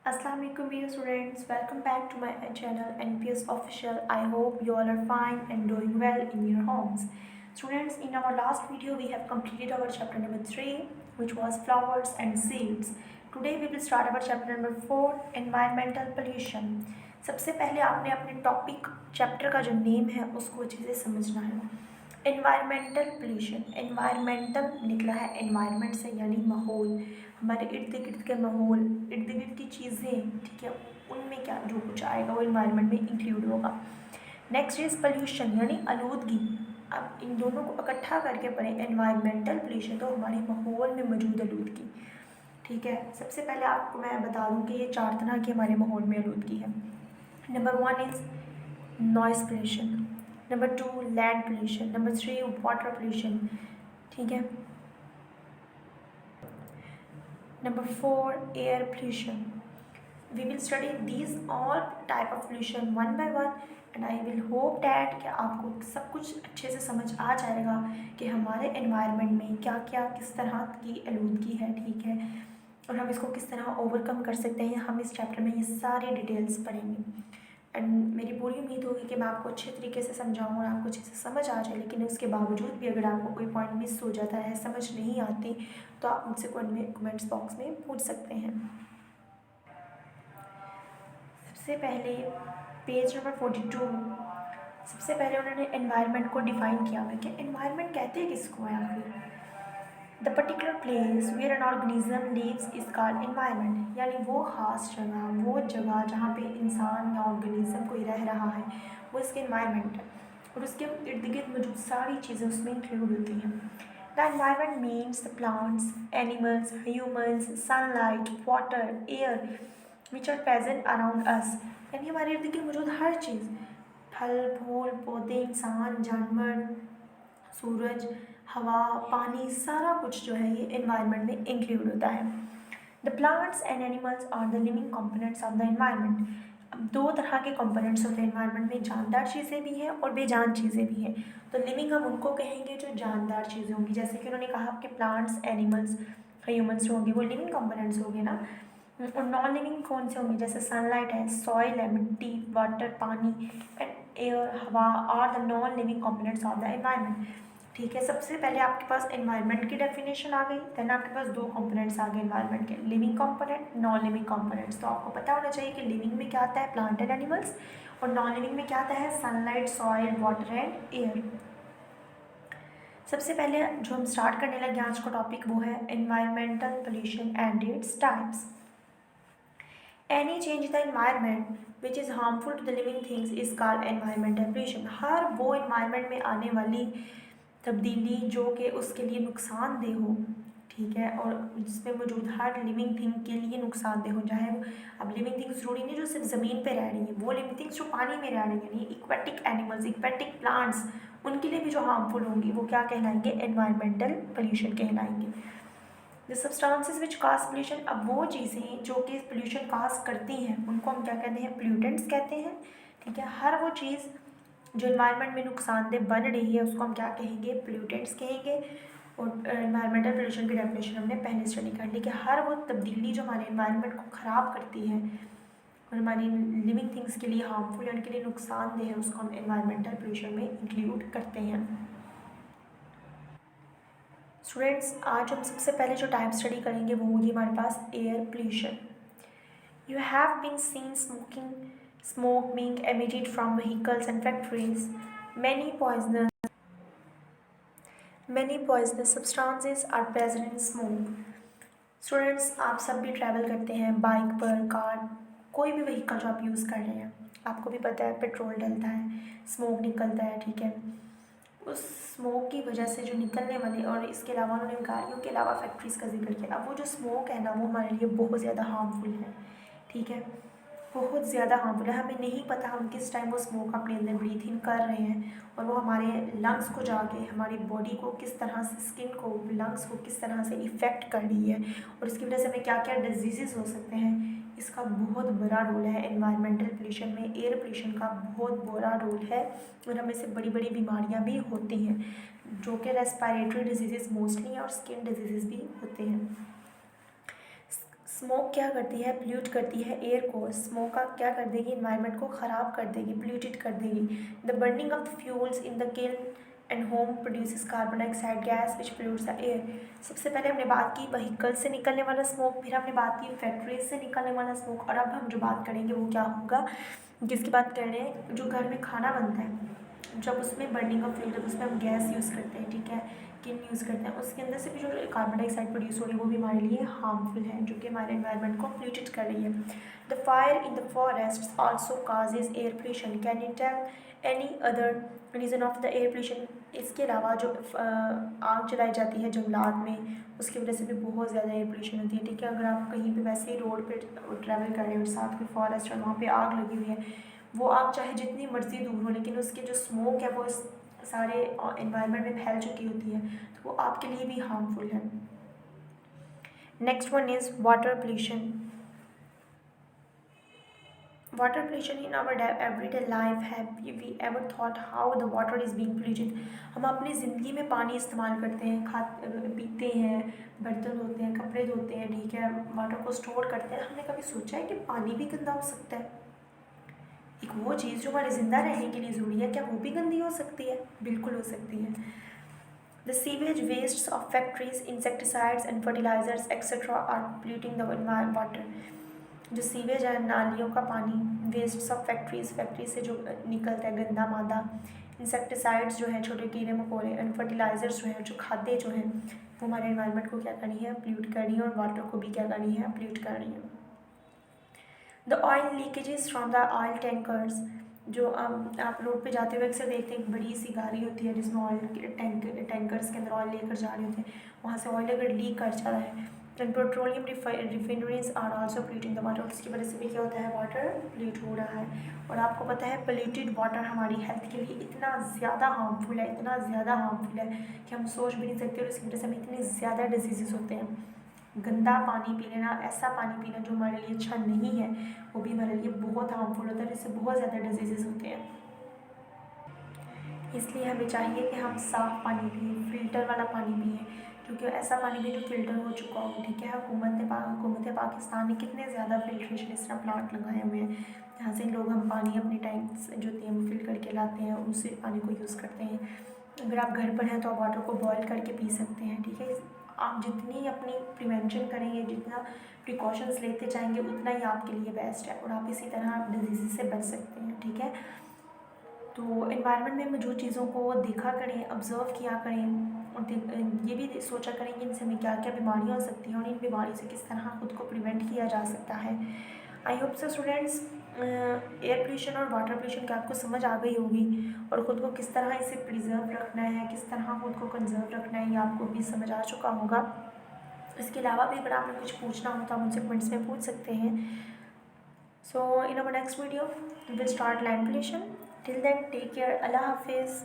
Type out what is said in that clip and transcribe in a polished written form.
Assalamu alaikum dear students, welcome back to my channel NPS Official. I hope you all are fine and doing well in your homes. Students, in our last video we have completed our chapter number 3, which was flowers and seeds. Today we will start our chapter number 4, environmental pollution. सबसे पहले आपने अपने topic chapter का जो name है उसको अच्छे से समझना है। एनवायरमेंटल पोल्यूशन, एनवायरमेंटल निकला है एनवायरनमेंट से यानी माहौल, हमारे इर्द गिर्द के माहौल, इर्द गिर्द की चीज़ें, ठीक है, उनमें क्या जो कुछ आएगा वो इन्वायरमेंट में इंक्लूड होगा। नेक्स्ट इज पोल्यूशन यानी आलूदगी। अब इन दोनों को इकट्ठा करके पढ़ें, एनवायरमेंटल पोल्यूशन तो हमारे माहौल में मौजूद आलूदगी, ठीक है। सबसे पहले आपको मैं बता दूं कि ये 4 तरह की हमारे माहौल में आलूदगी है। Number 1 is noise pollution, number 2 land pollution, number 3 water pollution, ठीक है। Number 4 air pollution. We will study these all type of pollution one by one and I will hope that कि आपको सब कुछ अच्छे से समझ आ जाएगा कि हमारे एनवायरनमेंट में क्या क्या किस तरह की आलूदगी है, ठीक है, और हम इसको किस तरह ओवरकम कर सकते हैं। हम इस चैप्टर में ये सारी डिटेल्स पढ़ेंगे एंड मेरी पूरी उम्मीद होगी कि मैं आपको अच्छे तरीके से समझाऊँ और आपको अच्छे से समझ आ जाए। लेकिन उसके बावजूद भी अगर आपको कोई पॉइंट मिस हो जाता है, समझ नहीं आती, तो आप मुझसे कमेंट्स बॉक्स में पूछ सकते हैं। सबसे पहले पेज नंबर 42, सबसे पहले उन्होंने एनवायरनमेंट को डिफ़ाइन किया हुआ है कि एनवायरनमेंट कहते हैं किसको है आखिर। The particular place where an organism lives is called environment, यानी वो ख़ास जगह, वो जगह जहाँ पे इंसान या ऑर्गेनिज्म कोई रह रहा है वो इसके एनवायरनमेंट है, और उसके इर्द गिर्द मौजूद सारी चीज़ें उसमें इंक्लूड होती हैं। The environment means the plants, animals, humans, sunlight, water, air which are present around us, यानी हमारे इर्द गिर्द मौजूद हर चीज़, फल फूल पौधे, इंसान, जानवर, सूरज, हवा, पानी, सारा कुछ जो है ये एनवायरनमेंट में इंक्लूड होता है। The plants and animals are the living components of the environment. अब 2 तरह के कंपोनेंट्स होते हैं एनवायरनमेंट में, जानदार चीज़ें भी हैं और बेजान चीज़ें भी हैं। तो लिविंग हम उनको कहेंगे जो जानदार चीज़ें होंगी, जैसे कि उन्होंने कहा कि प्लांट्स, एनिमल्स, ह्यूमन्स होंगे, वो लिविंग कंपोनेंट्स होंगे ना। और नॉन लिविंग कौन से होंगे, जैसे सनलाइट है, सॉइल है, मिट्टी, वाटर, पानी एंड एयर, हवा are the non living components of the environment, ठीक है। सबसे पहले आपके पास एनवायरनमेंट की डेफिनेशन आ गई, देन आपके पास 2 कंपोनेंट्स आ गए एनवायरनमेंट के, living component, non living components. तो आपको पता होना चाहिए कि लिविंग में क्या आता है, प्लांट एंड एनिमल्स, और नॉन लिविंग में क्या आता है, sunlight, soil, water and air. सबसे पहले जो हम स्टार्ट करने लगे आज का टॉपिक वो है environmental pollution and its types. Any change in the environment which is harmful to the living things is called environmental pollution. हर वो एनवायरनमेंट में आने वाली तब्दीली जो कि उसके लिए नुकसानदेह हो, ठीक है, और जिसमें मौजूद हर लिविंग थिंग के लिए नुकसानदेह हो, चाहे वो, अब लिविंग थिंग्स ज़रूरी नहीं जो सिर्फ ज़मीन पे रह रही है, वो लिविंग थिंग्स जो पानी में रह रही हैं, यानी इक्वेटिक एनिमल्स, इक्वेटिक प्लांट्स, उनके लिए भी जो हार्मफुल होंगी वो क्या कहलाएंगे, एनवायरमेंटल पोल्यूशन कहलाएंगे। The substances which cause pollution, अब वो चीज़ें जो कि पोल्यूशन काज करती हैं उनको हम क्या कहते हैं, पोल्यूटेंट्स कहते हैं, ठीक है। हर वो चीज़ जो इन्वायरमेंट में नुकसानदेह बन रही है उसको हम क्या कहेंगे, पोल्यूटेंट्स कहेंगे। और इन्वायरमेंटल पोल्यूशन की डेफिनेशन हमने पहले स्टडी कर ली कि हर वो तब्दीली जो हमारे इन्वायरमेंट को ख़राब करती है और हमारी लिविंग थिंग्स के लिए हार्मफुल या उनके लिए नुकसानदेह है उसको हम इन्वायरमेंटल पोल्यूशन में इंक्लूड करते हैं। स्टूडेंट्स, आज हम सबसे पहले जो टाइप स्टडी करेंगे वो होगी हमारे पास air pollution. You have been seen smoke being emitted from vehicles and factories. Many poisonous substances are present in smoke. Students, आप सब भी ट्रैवल करते हैं बाइक पर, कार, कोई भी व्हीकल जो आप यूज़ कर रहे हैं, आपको भी पता है पेट्रोल डलता है, स्मोक निकलता है, ठीक है। उस स्मोक की वजह से जो निकलने वाली, और इसके अलावा उन्होंने गाड़ियों के अलावा फैक्ट्रीज़ का जिक्र किया। अब वो जो स्मोक है ना वो हमारे लिए बहुत ज़्यादा हार्मफुल है, ठीक है, बहुत ज़्यादा हार्मफुल है। हमें नहीं पता हम किस टाइम वो स्मोक अपने अंदर ब्रीथ इन कर रहे हैं और वो हमारे लंग्स को जाके हमारी बॉडी को किस तरह से, स्किन को, लंग्स को किस तरह से इफ़ेक्ट कर रही है, और इसकी वजह से हमें क्या क्या डिजीज़ हो सकते हैं। इसका बहुत बड़ा रोल है एनवायरमेंटल पोल्यूशन में, एयर पोल्यूशन का बहुत बड़ा रोल है, और हमें से बड़ी बड़ी बीमारियां भी होती हैं जो कि रेस्पिरेटरी डिजीज़ मोस्टली हैं और स्किन डिजीज़ भी होते हैं। स्मोक क्या करती है, पोल्यूट करती है एयर को। स्मोक का क्या कर देगी, इन्वायरमेंट को ख़राब कर देगी, पोल्यूटेड कर देगी। The burning of the fuels in the kiln and home produces carbon dioxide gas which pollutes the air. सबसे पहले हमने बात की व्हीकल से निकलने वाला स्मोक, फिर हमने बात की फैक्ट्रीज से निकलने वाला स्मोक, और अब हम जो बात करेंगे वो क्या होगा, जिसकी बात कर रहे हैं, जो घर में खाना बनता है, जब उसमें बर्निंग ऑफ फ्यूल, जब उसमें हम गैस यूज़ करते हैं, ठीक है, किन यूज़ करते हैं, उसके अंदर से भी जो कार्बन डाइऑक्साइड प्रोड्यूस हो रही है वो भी हमारे लिए हार्मफुल है, जो कि हमारे एनवायरनमेंट को पोल्यूटेड कर रही है। The fire in the forest also causes air pollution. Can you tell any other reason of the air pollution. इसके अलावा जो आग जलाई जाती है जंगलात में, उसकी वजह से भी बहुत ज़्यादा एयर पोल्यूशन होती है, ठीक है। अगर आप कहीं पे वैसे ही रोड पे ट्रैवल कर रहे हो, साथ में फॉरेस्ट और वहाँ पे आग लगी हुई है, वो आग चाहे जितनी मर्जी दूर हो, लेकिन उसके जो स्मोक है वो इस सारे एनवायरनमेंट में फैल चुकी होती है, तो वो आपके लिए भी हार्मफुल है। Next one is water pollution. Water pollution in our everyday life, have we ever thought how the water is being polluted? हम अपनी ज़िंदगी में पानी इस्तेमाल करते हैं, पीते हैं, बर्तन धोते हैं, कपड़े धोते हैं, ठीक है, वाटर को स्टोर करते हैं। हमने कभी सोचा है कि पानी भी गंदा हो सकता है? एक वो चीज़ जो हमारे ज़िंदा रहने के लिए ज़रूरी है, क्या वो भी गंदी हो सकती है? बिल्कुल हो सकती है। The sewage wastes of factories, insecticides and fertilisers etcetera are polluting the water. जो सीवेज है, नालियों का पानी, वेस्ट्स ऑफ फैक्ट्री से जो निकलता है गंदा मादा, इंसेक्टिसाइड्स जो है छोटे कीड़े मकोड़े, एंड फर्टिलाइजर्स जो है, जो खाद्य जो हैं, वो हमारे एनवायरनमेंट को क्या करनी है, पोल्यूट करनी है, और वाटर को भी क्या करनी है, पोल्यूट करनी है। The oil leakages from the oil tankers. जो आप रोड पे जाते हुए अक्सर देखते हैं, एक बड़ी सी गाड़ी होती है जिसमें ऑयल टैंकर्स के अंदर ऑयल लेकर जा रहे होते हैं, वहाँ से ऑयल अगर लीक कर जाता है, and petroleum refineries are also polluting the water. उसकी वजह से भी क्या होता है, वाटर पोल्यूट हो रहा है। और आपको पता है पोल्यूटेड वाटर हमारी हेल्थ के लिए इतना ज़्यादा हार्मफुल है, इतना ज़्यादा हार्मफुल है कि हम सोच भी नहीं सकते, और इसकी वजह से हमें इतने ज़्यादा डिजीज़ होते हैं। गंदा पानी पी लेना, ऐसा पानी पीना जो हमारे लिए अच्छा नहीं है, वो भी हमारे लिए बहुत हार्मफुल होता है, जिससे बहुत ज़्यादा डिजीज़ होते हैं। इसलिए हमें चाहिए कि हम साफ़ पानी पिए, फ़िल्टर वाला पानी पिए, क्योंकि ऐसा पानी भी जो फ़िल्टर हो चुका हो, ठीक है। हुकूमत पाकिस्तान ने कितने ज़्यादा फ़िल्ट्रेशन इस तरह प्लांट लगाए हुए हैं, जहाँ से लोग हम पानी अपने टैंक्स जो होते हैं वो फिल करके लाते हैं, उसी पानी को यूज़ करते हैं। अगर आप घर पर हैं तो आप वाटर को बॉयल करके पी सकते हैं, ठीक है। आप जितनी अपनी प्रिवेंशन करेंगे, जितना प्रिकॉशंस लेते जाएंगे, उतना ही आपके लिए बेस्ट है, और आप इसी तरह डिजीज़ से बच सकते हैं, ठीक है। तो एनवायरनमेंट में मौजूद चीज़ों को देखा करें, ऑब्ज़र्व किया करें, और ये भी सोचा करें कि इनसे हमें क्या क्या बीमारियाँ हो सकती हैं, और इन बीमारियों से किस तरह खुद को प्रिवेंट किया जा सकता है। I hope so students, air pollution और वाटर पोल्यूशन की आपको समझ आ गई होगी, और ख़ुद को किस तरह इसे प्रिजर्व रखना है, किस तरह खुद को कंजर्व रखना है, ये आपको भी समझ आ चुका होगा। इसके अलावा भी अगर आपने कुछ पूछना हो तो आप मुझसे कमेंट्स में पूछ सकते हैं। So in our next video we will start land pollution. Till then take care, अल्लाह हाफिज़।